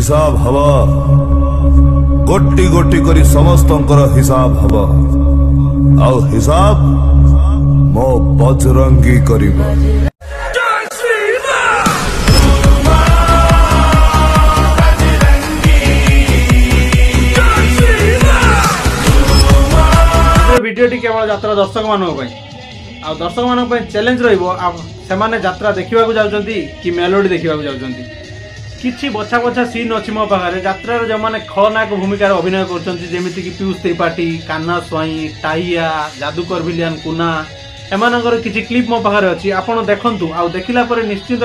हिसाब हवा गोटी गोटी करी समस्तंकर हिसाब हवा आउ हिसाब मो बजरंगी करिबा। भिडियोटी केवल यात्रा दर्शक मानक दर्शक मानक चैलेंज रही यात्रा देखा जाऊँगी कि मेलोडी देखा जाऊँगी किसी बछा बछा सीन अच्छी मो पाखे यात्रार जो मैंने खलनायक भूमिकार अभिनय करमती कि पीयूष त्रिपाठी, कान्हा स्वाई, टाइया, जादूकर विलियन, कुना एमानकर किसी क्लिप मो पाखे अच्छी आपण देखूँ आ देखला निश्चित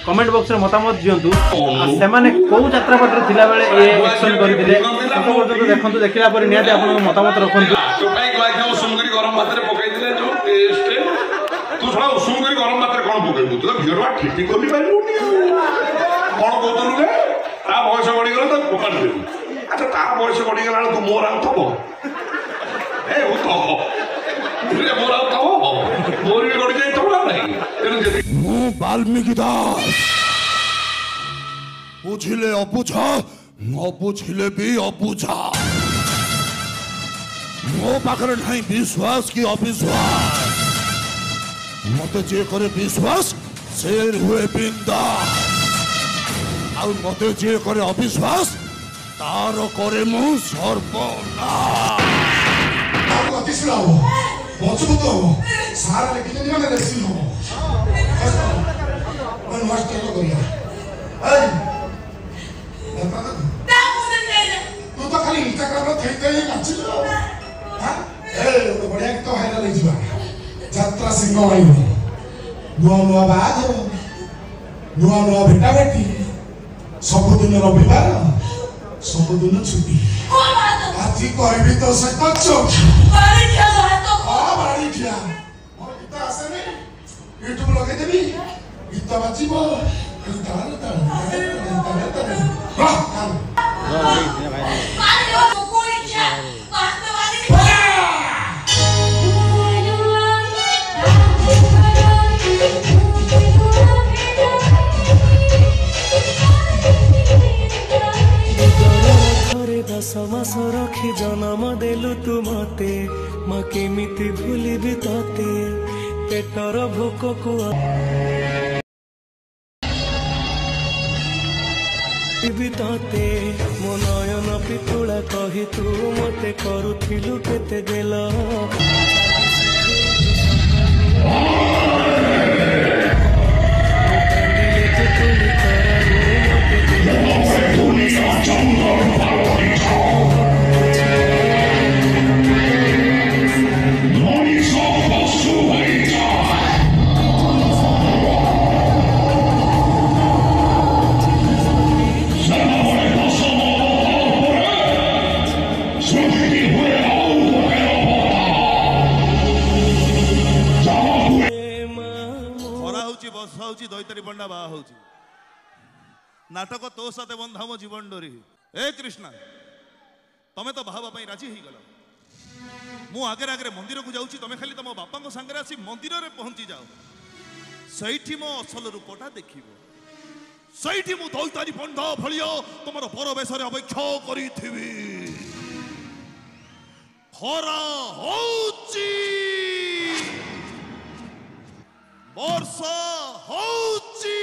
कमेंट बॉक्स में मतामत दिंतु से कौ यात्रा पटर थिला बेले ए एक्शन करते देखूँ देखला निहाती आप मतामत रखुँ। बयस बढ़ीगला तो फोपाड़ देवी। अच्छा तार बयस बढ़ीगला तो मोर आउ थब मोर आउ थब मोर भी गड़ी जाई थब ना मु वाल्मीकि दास बुझिले अबुझा न बुझिले भी अबुझा मो पाखरे नहीं विश्वास की अविश्वास मत जे करे विश्वास से हुए बिंदा मत जे करे अविश्वास तार करे मु सर्वनाश सारा लेकिन माने रेसिल हो मन नष्ट न करिया ए तू तो खाली इंस्टाग्राम रे थई थई नाचिल हां ए तो बढ़िया तो हाइला ले जिबा यात्रा सिंह आई नुआ नुआ बाज नुआ नुआ भेटा भेटी सबुदिन रविवार सबुदिन छुट्टी आज कहबी तो सहित चोक बाड़ी ठिया मोर गीत आसेनी यूट्यूब लगे देबी गीत बाजिबो समास रखी जन्म देलु तू मते माँ केमिति भूलिबी तते पेटर भोक को तते मो नयन पितुला कही तू मते करुथिलु केते गेल दैतरी पंडा बाहा हो नाटक तो साथे बंधा मो जीवन डोरी ए कृष्णा तमे तो बाहा राजी ही गल मु आगे आगे मंदिर को जाऊँ तमे खाली तुम बापा सांगे आसी मंदिर में पहुंची जाओ सही मो असल रूपटा देख सही मु दैतारी पंडा भलियो तुम पर बेश अपेक्षा करी खरा होची वर्षा होची